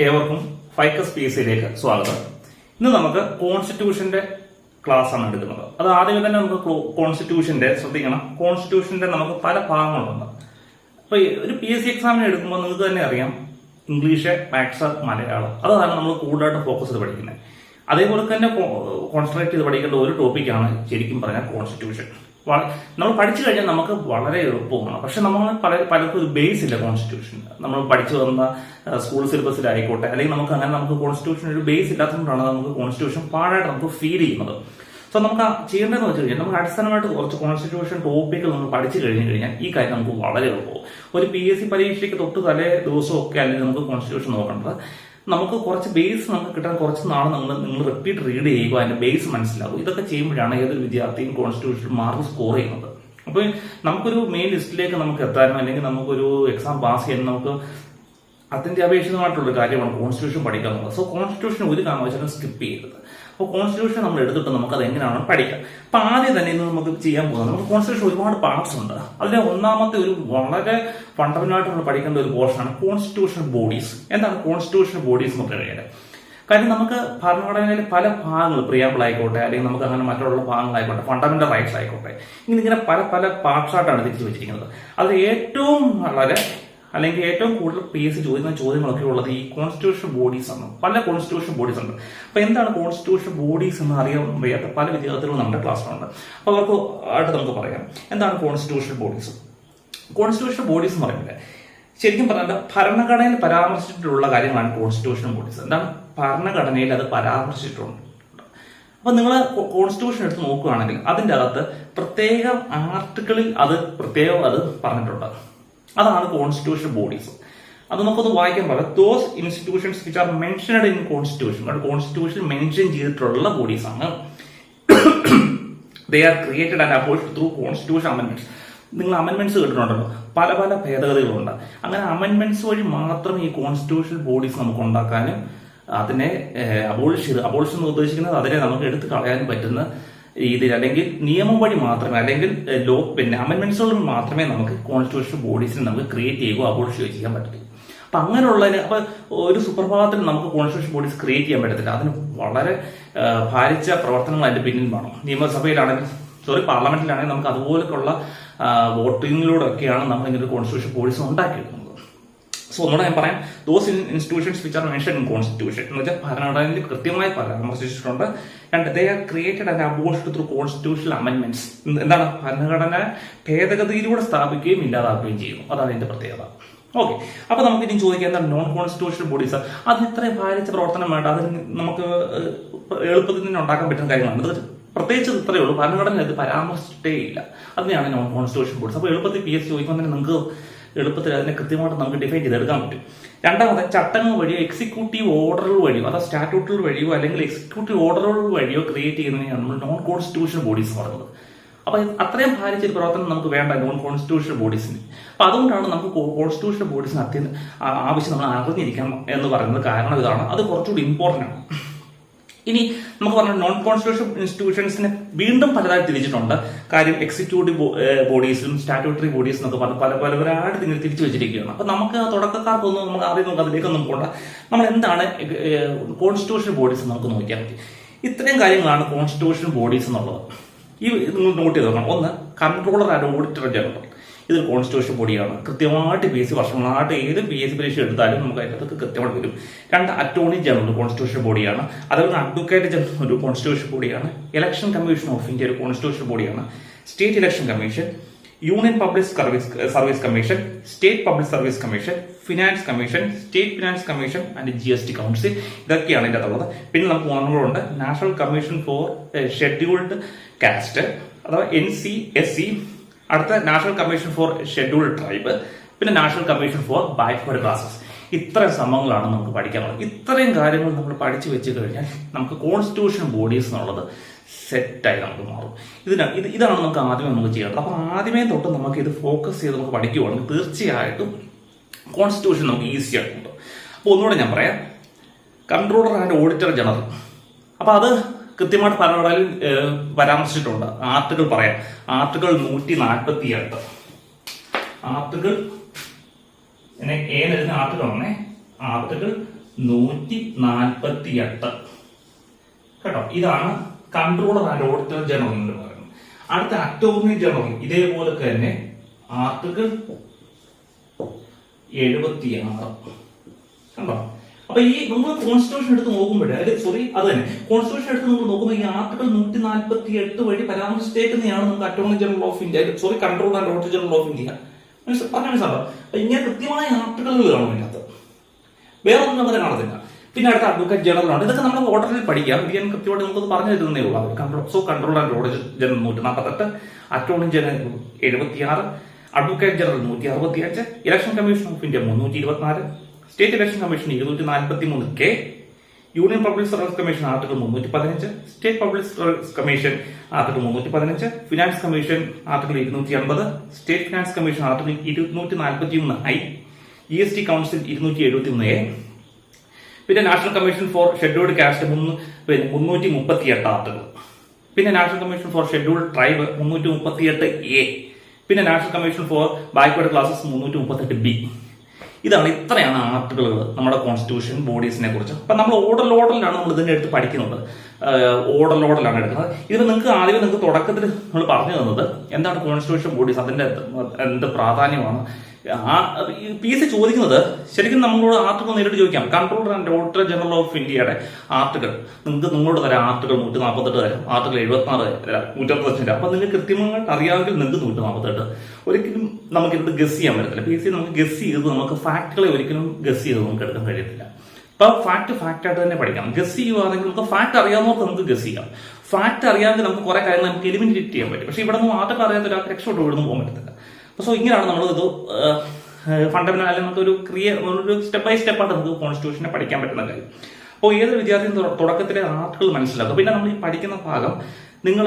ഏവർക്കും ഫൈക്കസ് PSCയിലേക്ക് സ്വാഗതം. ഇന്ന് നമുക്ക് കോൺസ്റ്റിറ്റ്യൂഷന്റെ ക്ലാസ് ആണ് എടുക്കുന്നത്. അത് ആദ്യമേ തന്നെ നമുക്ക് കോൺസ്റ്റിറ്റ്യൂഷന്റെ ശ്രദ്ധിക്കണം. കോൺസ്റ്റിറ്റ്യൂഷന്റെ നമുക്ക് പല ഭാഗങ്ങളുണ്ട്. അപ്പൊ ഒരു PSC എക്സാമിന് എടുക്കുമ്പോൾ നിങ്ങൾക്ക് തന്നെ അറിയാം, ഇംഗ്ലീഷ്, മാത്സ്, മലയാളം, അതാണ് നമ്മൾ കൂടുതലായിട്ട് ഫോക്കസ് ചെയ്ത് പഠിക്കുന്നത്. അതേപോലെ തന്നെ കോൺസെൻട്രേറ്റ് ചെയ്ത് പഠിക്കേണ്ട ഒരു ടോപ്പിക്കാണ് ശരിക്കും പറഞ്ഞാൽ കോൺസ്റ്റിറ്റ്യൂഷൻ. നമ്മൾ പഠിച്ചു കഴിഞ്ഞാൽ നമുക്ക് വളരെ എളുപ്പമാണ്. പക്ഷെ നമ്മൾ പലർക്കും ഒരു ബേസ് ഇല്ല കോൺസ്റ്റിറ്റ്യൂഷൻ. നമ്മൾ പഠിച്ചു വന്ന സ്കൂൾ സിലബസിലായിക്കോട്ടെ, അല്ലെങ്കിൽ നമുക്ക് കോൺസ്റ്റിറ്റ്യൂഷൻ ഒരു ബേസ് ഇല്ലാത്തതുകൊണ്ടാണ് നമുക്ക് കോൺസ്റ്റിറ്റ്യൂഷൻ പാടായിട്ട് നമുക്ക് ഫീൽ ചെയ്യുന്നത്. സോ നമുക്ക് ചെയ്യേണ്ടതെന്ന് വെച്ച് കഴിഞ്ഞാൽ നമുക്ക് അടിസ്ഥാനമായിട്ട് കുറച്ച് കോൺസ്റ്റിറ്റ്യൂഷൻ ടോപ്പിക്കുകൾ നമ്മൾ പഠിച്ചു കഴിഞ്ഞാൽ ഈ കാര്യം നമുക്ക് വളരെ എളുപ്പവും. ഒരു PSC പരീക്ഷയ്ക്ക് തൊട്ട് തലേ ദിവസമൊക്കെ അല്ലെങ്കിൽ നമുക്ക് കോൺസ്റ്റിറ്റ്യൂഷൻ നോക്കേണ്ടത്. നമുക്ക് കുറച്ച് ബേസ് നമുക്ക് കിട്ടാൻ കുറച്ച് നാൾ നിങ്ങൾ റിപ്പീറ്റ് റീഡ് ചെയ്യുക, അതിന്റെ ബേസ് മനസ്സിലാവും. ഇതൊക്കെ ചെയ്യുമ്പോഴാണ് ഏതൊരു വിദ്യാർത്ഥിയും കോൺസ്റ്റിറ്റ്യൂഷൻ മാർക്ക് സ്കോർ ചെയ്യുന്നത്. അപ്പോൾ നമുക്കൊരു മെയിൻ ലിസ്റ്റിലേക്ക് നമുക്ക് എത്താനും അല്ലെങ്കിൽ നമുക്കൊരു എക്സാം പാസ് ചെയ്യാൻ നമുക്ക് അത്യന്താപേക്ഷിതമായിട്ടുള്ള കാര്യമാണ് കോൺസ്റ്റിറ്റ്യൂഷൻ പഠിക്കുക എന്നുള്ളത്. സോ കോൺസ്റ്റിറ്റ്യൂഷൻ ഒരു കാരണവശാലും സ്കിപ്പ് ചെയ്യരുത്. അപ്പോൾ കോൺസ്റ്റിറ്റ്യൂഷൻ നമ്മൾ എടുത്തിട്ട് നമുക്ക് അത് എങ്ങനെയാണ് പഠിക്കാം. അപ്പൊ ആദ്യം തന്നെ ഇന്ന് നമുക്ക് ചെയ്യാൻ പോകുന്നത്, നമുക്ക് കോൺസ്റ്റിറ്റ്യൂഷൻ ഒരുപാട് പാർട്സ് ഉണ്ട്. അതിലെ ഒന്നാമത്തെ ഒരു വളരെ ഫണ്ടമെന്റലായിട്ട് നമ്മൾ പഠിക്കേണ്ട ഒരു പോർഷനാണ് കോൺസ്റ്റിറ്റ്യൂഷൻ ബോഡീസ്. എന്താണ് കോൺസ്റ്റിറ്റ്യൂഷൻ ബോഡീസ് എന്ന് പറയുന്നത്? കാര്യം നമുക്ക് ഭരണഘടനയിലെ പല ഭാഗങ്ങൾ, പ്രിയാമ്പിൾ ആയിക്കോട്ടെ, അല്ലെങ്കിൽ നമുക്ക് അങ്ങനെ മറ്റുള്ള ഭാഗങ്ങളായിക്കോട്ടെ, ഫണ്ടമെന്റൽ റൈറ്റ്സ് ആയിക്കോട്ടെ, ഇങ്ങനെ പല പാർട്സായിട്ടാണ് തിരിച്ചു വെച്ചിരിക്കുന്നത്. അതിൽ ഏറ്റവും അല്ലെങ്കിൽ ഏറ്റവും കൂടുതൽ PSC ചോദിക്കുന്ന ചോദ്യങ്ങളൊക്കെ ഉള്ളത് ഈ കോൺസ്റ്റിറ്റ്യൂഷൻ ബോഡീസ് ആണ്. പല കോൺസ്റ്റിറ്റ്യൂഷൻ ബോഡീസ് ഉണ്ട്. അപ്പൊ എന്താണ് കോൺസ്റ്റിറ്റ്യൂഷൻ ബോഡീസ് എന്ന് അറിയാൻ വയ്യാത്ത പല വിദ്യാർത്ഥികളും നമ്മുടെ ക്ലാസ്സിലുണ്ട്. അപ്പൊ അവർക്ക് ആയിട്ട് നമുക്ക് പറയാം എന്താണ് കോൺസ്റ്റിറ്റ്യൂഷൻ ബോഡീസ്. കോൺസ്റ്റിറ്റ്യൂഷൻ ബോഡീസ് എന്ന് പറയുന്നത് ശരിക്കും പറഞ്ഞാൽ ഭരണഘടനയിൽ പരാമർശിച്ചിട്ടുള്ള കാര്യങ്ങളാണ് കോൺസ്റ്റിറ്റ്യൂഷൻ ബോഡീസ്. എന്താണ് ഭരണഘടനയിൽ അത് പരാമർശിച്ചിട്ടുണ്ട്. അപ്പൊ നിങ്ങൾ കോൺസ്റ്റിറ്റ്യൂഷൻ എടുത്ത് നോക്കുകയാണെങ്കിൽ അതിന്റെ അകത്ത് പ്രത്യേക ആർട്ടിക്കിളിൽ അത് പറഞ്ഞിട്ടുണ്ട്. അതാണ് കോൺസ്റ്റിറ്റ്യൂഷൻ ബോഡീസ്. അത് നമുക്കൊന്ന് വായിക്കാൻ പറയാം. Those institutions which are mentioned in constitution, constitution mention ചെയ്തിട്ടുള്ള ബോഡീസ് ആണ്. They are created and abolished through constitution amendments. നിങ്ങൾ അമെന്റ്മെന്റ്സ് കേട്ടിട്ടുണ്ടല്ലോ, പല ഭേദഗതികളുണ്ട്. അങ്ങനെ അമെന്റ്മെന്റ്സ് വഴി മാത്രം ഈ കോൺസ്റ്റിറ്റ്യൂഷൻ ബോഡീസ് നമുക്ക് ഉണ്ടാക്കാനും അതിനെ അബോളിഷ് എന്ന് ഉദ്ദേശിക്കുന്നത് അതിനെ നമുക്ക് എടുത്തു കളയാനും പറ്റുന്ന രീതിയിൽ, അല്ലെങ്കിൽ നിയമം വഴി മാത്രമേ, അല്ലെങ്കിൽ അമെന്റ്മെന്റ്സുകൾ മാത്രമേ നമുക്ക് കോൺസ്റ്റിറ്റ്യൂഷൻ ബോഡീസിനെ നമുക്ക് ക്രിയേറ്റ് ചെയ്യുകയോ അബോളിഷ് ചെയ്യാൻ പറ്റത്തില്ല. അപ്പൊ അങ്ങനെയുള്ളതിന് ഒരു സുപ്രഭാതത്തിൽ നമുക്ക് കോൺസ്റ്റിറ്റ്യൂഷൻ ബോഡീസ് ക്രിയേറ്റ് ചെയ്യാൻ പറ്റത്തില്ല. അതിന് വളരെ ഭാരിച്ച പ്രവർത്തനങ്ങൾ അതിന്റെ പിന്നിൽ വേണം. നിയമസഭയിലാണെങ്കിൽ പാർലമെന്റിലാണെങ്കിൽ നമുക്ക് അതുപോലെയുള്ള വോട്ടിങ്ങിലൂടെ ഒക്കെയാണ് നമ്മൾ ഇങ്ങനെ ഒരു കോൺസ്റ്റിറ്റ്യൂഷൻ ബോഡീസ് ഉണ്ടാക്കിയെടുക്കുന്നത്. സോ ഒന്നുകൂടെ ഞാൻ പറയാം, those institutions which are mentioned in constitution എന്ന് വെച്ചാൽ ഭരണഘടനയിൽ കൃത്യമായി പരാമർശിച്ചിട്ടുണ്ട്. They are created and abolished through constitutional amendments. എന്താണ് ഭരണഘടന ഭേദഗതിയിലൂടെ സ്ഥാപിക്കുകയും ഇല്ലാതാക്കുകയും ചെയ്യുന്നു. അതാണ് ഇതിന്റെ പ്രത്യേകത. ഓക്കെ, അപ്പൊ നമുക്ക് ഇനി ചോദിക്കാം എന്താണ് നോൺ കോൺസ്റ്റിറ്റ്യൂഷണൽ ബോഡീസ്. അതിന് ഇത്രയും ഭാരിച്ച പ്രവർത്തനം വേണ്ട, അതിന് നമുക്ക് എളുപ്പത്തിൽ തന്നെ ഉണ്ടാക്കാൻ പറ്റുന്ന കാര്യങ്ങളാണ്. അത് പ്രത്യേകിച്ച് ഇത്രയേ ഉള്ളൂ, ഭരണഘടന ഇത് പരാമർശിച്ചിട്ടേ ഇല്ല. അതിനെയാണ് നോൺ കോൺസ്റ്റിറ്റ്യൂഷൻ ബോഡീസ്. അപ്പൊ എളുപ്പത്തിൽ PSC ചോദിക്കുമ്പോൾ തന്നെ നിങ്ങൾക്ക് എളുപ്പത്തിൽ അതിനെ കൃത്യമായിട്ട് നമുക്ക് ഡിഫൈൻ ചെയ്തെടുക്കാൻ പറ്റും. രണ്ടാമത്തെ, ചട്ടങ്ങൾ വഴിയോ എക്സിക്യൂട്ടീവ് ഓർഡറുകൾ വഴിയോ, അതായത് സ്റ്റാറ്റ്യൂട്ടുകൾ വഴിയോ അല്ലെങ്കിൽ എക്സിക്യൂട്ടീവ് ഓർഡറുകൾ വഴിയോ ക്രിയേറ്റ് ചെയ്യുന്നതിനാണ് നമ്മൾ നോൺ കോൺസ്റ്റിറ്റ്യൂഷൻ ബോഡീസ് പറയുന്നത്. അപ്പൊ അത്രയും ഭാരിച്ചൊരു പ്രവർത്തനം നമുക്ക് വേണ്ട നോൺ കോൺസ്റ്റിറ്റ്യൂഷൻ ബോഡീസിന്. അപ്പൊ അതുകൊണ്ടാണ് നമുക്ക് കോൺസ്റ്റിറ്റ്യൂഷൻ ബോഡീസിന് ആവശ്യം നമ്മൾ അറിഞ്ഞിരിക്കണം എന്ന് പറയുന്നത്. കാരണം ഇതാണ്, അത് കുറച്ചുകൂടി ഇമ്പോർട്ടന്റ് ആണ്. ഇനി നമുക്ക് പറഞ്ഞ നോൺ കോൺസ്റ്റിറ്റ്യൂഷൻ ഇൻസ്റ്റിറ്റ്യൂഷൻസിനെ വീണ്ടും പലതായി തിരിച്ചിട്ടുണ്ട്. കാര്യം എക്സിക്യൂട്ടീവ് ബോഡീസും സ്റ്റാറ്റ്യൂട്ടറി ബോഡീസും എന്നൊക്കെ പറഞ്ഞ് പലവരായിട്ട് ഇങ്ങനെ തിരിച്ചു വെച്ചിരിക്കുകയാണ്. അപ്പൊ നമുക്ക് തുടക്കക്കാർക്കൊന്നും നമുക്ക് ആദ്യം അതിലേക്കൊന്നും പോകണ്ട. നമ്മൾ എന്താണ് കോൺസ്റ്റിറ്റ്യൂഷൻ ബോഡീസ് നമുക്ക് നോക്കിയാൽ മതി. ഇത്രയും കാര്യങ്ങളാണ് കോൺസ്റ്റിറ്റ്യൂഷൻ ബോഡീസ് എന്നുള്ളത്. നിങ്ങൾ നോട്ട് ചെയ്ത് നോക്കണം. ഒന്ന്, കൺട്രോളർ ആൻഡ് ഓഡിറ്റർ ജനറൽ. ഇതൊരു കോൺസ്റ്റിറ്റ്യൂഷൻ ബോഡിയാണ്. കൃത്യമായിട്ട് PSC വർഷങ്ങളായിട്ട് ഏത് PSC പരീക്ഷ എടുത്താലും നമുക്ക് അതിനകത്ത് കൃത്യമായിട്ട് വരും. രണ്ട്, അറ്റോർണി ജനറൽ കോൺസ്റ്റിറ്റ്യൂഷൻ ബോഡിയാണ്. അതുപോലെ അഡ്വക്കേറ്റ് ജനറൽ ഒരു കോൺസ്റ്റിറ്റ്യൂഷൻ ബോഡിയാണ്. ഇലക്ഷൻ കമ്മീഷൻ ഓഫ് ഇന്ത്യ ഒരു കോൺസ്റ്റിറ്റ്യൂഷൻ ബോഡിയാണ്. State election commission, union public service commission, state public service commission, finance commission, state finance commission and GST council. ഇതൊക്കെയാണ് ഇതിൻ്റെ അകത്തുള്ളത്. പിന്നെ നമുക്ക് ഒന്നുകൂടെ national commission for scheduled caste അഥവാ NCSC, അടുത്ത national commission for scheduled tribe, പിന്നെ national commission for backward classes. ഇത്രയും സംഭവങ്ങളാണ് നമുക്ക് പഠിക്കാനുള്ളത്. ഇത്രയും കാര്യങ്ങൾ നമ്മൾ പഠിച്ചു വെച്ച് കഴിഞ്ഞാൽ നമുക്ക് കോൺസ്റ്റിറ്റ്യൂഷൻ ബോഡീസ് എന്നുള്ളത് സെറ്റായി നമുക്ക് മാറും. ഇതാണ് നമുക്ക് ആദ്യമേ നമുക്ക് ചെയ്യേണ്ടത്. അപ്പൊ ആദ്യമേ തൊട്ട് നമുക്ക് ഇത് ഫോക്കസ് ചെയ്ത് നമുക്ക് പഠിക്കുകയാണെങ്കിൽ തീർച്ചയായിട്ടും കോൺസ്റ്റിറ്റ്യൂഷൻ നമുക്ക് ഈസി ആയിട്ടുണ്ട്. അപ്പൊ ഒന്നുകൂടെ ഞാൻ പറയാം, കൺട്രോളർ ആൻഡ് ഓഡിറ്റർ ജനറൽ. അപ്പൊ അത് കൃത്യമായിട്ട് ഭരണഘടനയിൽ പരാമർശിച്ചിട്ടുണ്ട്. ആർട്ടിക്കിൾ പറയാം, ആർട്ടിക്കിൾ 148. ആർട്ടിക്കിൾ ആർട്ടിക്കിൾ 148 കേട്ടോ. ഇതാണ് കൺട്രോളർ ആൻഡ് ഓഡിറ്റർ ജനറൽ എന്ന് പറയുന്നത്. അടുത്ത അറ്റോർണി ജനറൽ ഇതേപോലെ തന്നെ ആർട്ടിക്കിൾ 76 കണ്ടോ. അപ്പൊ ഈ നമ്മൾ കോൺസ്റ്റിറ്റ്യൂഷൻ എടുത്ത് നോക്കുമ്പോഴേ അത് തന്നെ കോൺസ്റ്റിറ്റ്യൂഷൻ എടുത്ത് നമ്മൾ നോക്കുമ്പോൾ ഈ ആർട്ടിക്കിൾ 148 വഴി പരാമർശിച്ചേക്കുന്നതാണ് നമുക്ക് attorney general of India controller and auditor general of India പറഞ്ഞ മനസ്സിലാവും. ഇങ്ങനെ കൃത്യമായ ആർട്ടിക്കിളുകൾ കാണും ഇതിനകത്ത്, വേറെ ഒന്നും അങ്ങനെ കാണത്തില്ല. പിന്നെ അടുത്ത അഡ്വക്കേറ്റ് ജനറൽ ആണ്. ഇതൊക്കെ നമ്മൾ ഓർഡറിൽ പഠിക്കാം. ഇത് ഞാൻ കൃത്യമായിട്ട് നമുക്കത് പറഞ്ഞു തരുന്നേ ഉള്ളൂ. Controller and auditor general 148, attorney general 76, advocate general 165, election commission of India 324, state election commission 243 union public service commission article 315, state public service commission article 315, finance commission article 280, state finance commission article 243 GST council 271 പിന്നെ national commission for scheduled caste 338 article, പിന്നെ national commission for scheduled tribe 338 പിന്നെ national commission for backward classes 338 ഇതാണ്. ഇത്രയാണ് ആർട്ടിക്കിളുകൾ നമ്മുടെ constitution ബോഡീസിനെ കുറിച്ച്. അപ്പൊ നമ്മൾ ഓർഡറിലാണ് നമ്മൾ ഇതിന്റെ അടുത്ത് പഠിക്കുന്നത്. ഓർഡറിലാണ് എടുക്കുന്നത്. ഇതിന് നിങ്ങൾക്ക് ആദ്യമേ നിങ്ങൾക്ക് തുടക്കത്തിൽ നമ്മൾ പറഞ്ഞു തന്നത് എന്താണ് കോൺസ്റ്റിറ്റ്യൂഷൻ ബോഡീസ്, അതിന്റെ എന്ത് പ്രാധാന്യമാണ്. PSC ചോദിക്കുന്നത് ശരിക്കും നമ്മളോട് ആർട്ടിക്കിൾ നേരിട്ട് ചോദിക്കാം. Controller and auditor general of ഇന്ത്യയുടെ ആർട്ടിക്കിൾ നിങ്ങളോട് തരാം. ആർട്ടിക്കിൾ 148 തരാം, ആർട്ടിക്കിൾ 76 തരാം, 165 തരാം. അപ്പൊ നിങ്ങൾക്ക് കൃത്യമായിട്ട് അറിയാമെങ്കിൽ നിങ്ങൾക്ക് 148. ഒരിക്കലും നമുക്കിത് ഗസ് ചെയ്യാൻ പറ്റത്തില്ല. PSC നമുക്ക് ഗസ് ചെയ്ത് നമുക്ക് ഫാക്ടുകളെ ഒരിക്കലും ഗസ് ചെയ്ത് നമുക്ക് എടുക്കാൻ കഴിയത്തില്ല. അപ്പൊ ഫാക്ടായിട്ട് തന്നെ പഠിക്കാം. ഗസ് ചെയ്യുവാണെങ്കിൽ നമുക്ക് ഫാക്ട് അറിയാവുന്നവർക്ക് നമുക്ക് ഗസ് ചെയ്യാം. ഫാക്ട് അറിയാമെങ്കിൽ നമുക്ക് കുറെ കാര്യങ്ങൾ നമുക്ക് എലിമിനേറ്റ് ചെയ്യാൻ പറ്റും. പക്ഷെ ഇവിടെ നിന്ന് ആർട്ടിക്കിൾ അറിയാത്ത ഒരാൾക്ക് രക്ഷപ്പെട്ട് ഇവിടുന്ന് പോകാൻ പറ്റത്തില്ല. സോ ഇങ്ങനെയാണ് നമ്മൾ ഇത് ഫണ്ടമെന്റൽ അല്ലെങ്കിൽ നമുക്കൊരു ഒരു സ്റ്റെപ്പ് ബൈ സ്റ്റെപ്പായിട്ട് നമുക്ക് കോൺസ്റ്റിറ്റ്യൂഷനെ പഠിക്കാൻ പറ്റുന്ന കാര്യം. അപ്പോൾ ഏതൊരു വിദ്യാർത്ഥിയും തുടക്കത്തിലെ ആർട്ടിക്കിൾ മനസ്സിലാക്കും. പിന്നെ നമ്മൾ ഈ പഠിക്കുന്ന ഭാഗം നിങ്ങൾ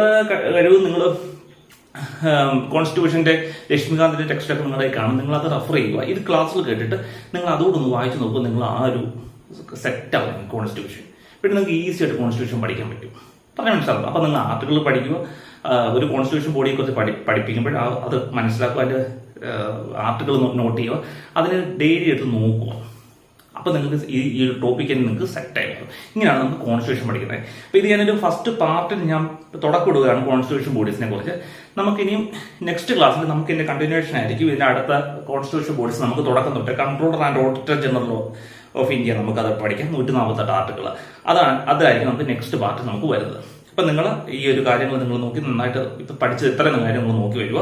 കോൺസ്റ്റിറ്റ്യൂഷന്റെ ലക്ഷ്മികാന്തിന്റെ ടെക്സ്റ്റൊക്കെ നിങ്ങളുടെ കാണും. നിങ്ങൾ അത് റെഫർ ചെയ്യുക. ഇത് ക്ലാസ്സിൽ കേട്ടിട്ട് നിങ്ങൾ അതുകൊണ്ടൊന്ന് വായിച്ചു നോക്കുക. നിങ്ങൾ ആ ഒരു സെറ്റ് ആവും കോൺസ്റ്റിറ്റ്യൂഷൻ. പിന്നെ നിങ്ങൾക്ക് ഈസി ആയിട്ട് കോൺസ്റ്റിറ്റ്യൂഷൻ പഠിക്കാൻ പറ്റും. പറഞ്ഞാൽ മനസ്സിലാവും. അപ്പൊ നിങ്ങൾ ആർട്ടിക്കിൾ പഠിക്കുക. ഒരു കോൺസ്റ്റിറ്റ്യൂഷൻ ബോഡിയെ കുറിച്ച് പഠിപ്പിക്കുമ്പോൾ അത് മനസ്സിലാക്കുക. അതിന്റെ ആർട്ടിക്കിൾ നോട്ട് ചെയ്യുക. അതിന് ഡെയിലി എടുത്ത് നോക്കുക. അപ്പൊ നിങ്ങൾക്ക് ഈ ടോപ്പിക്ക് നിങ്ങൾക്ക് സെറ്റ് ആയിരിക്കും. ഇങ്ങനെയാണ് നമുക്ക് കോൺസ്റ്റിറ്റ്യൂഷൻ പഠിക്കുന്നത്. അപ്പൊ ഇത് ഞാനൊരു ഫസ്റ്റ് പാർട്ടിൽ ഞാൻ തുടക്കം ഇടുകയാണ് കോൺസ്റ്റിറ്റ്യൂഷൻ ബോഡീസിനെ കുറിച്ച്. നമുക്കിനിയും നെക്സ്റ്റ് ക്ലാസ്സിൽ നമുക്ക് ഇതിന്റെ കണ്ടിന്യൂഷൻ ആയിരിക്കും. ഇതിന്റെ അടുത്ത കോൺസ്റ്റിറ്റ്യൂഷൻ ബോഡീസ് നമുക്ക് തുടക്കം തൊട്ട് controller and auditor general of India നമുക്ക് അത് പഠിക്കാം. 148 ആർട്ടിക്കിൾ അതായിരിക്കും നമുക്ക് നെക്സ്റ്റ് പാർട്ട് നമുക്ക് വരുന്നത്. അപ്പൊ നിങ്ങൾ ഈ ഒരു കാര്യങ്ങൾ നിങ്ങൾ നോക്കി നന്നായിട്ട് ഇപ്പൊ പഠിച്ചത് ഇത്രയും കാര്യം നിങ്ങൾ നോക്കി വരിക.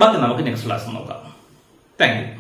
ബാക്കി നമുക്ക് നെക്സ്റ്റ് ക്ലാസ് നോക്കാം. Thank you.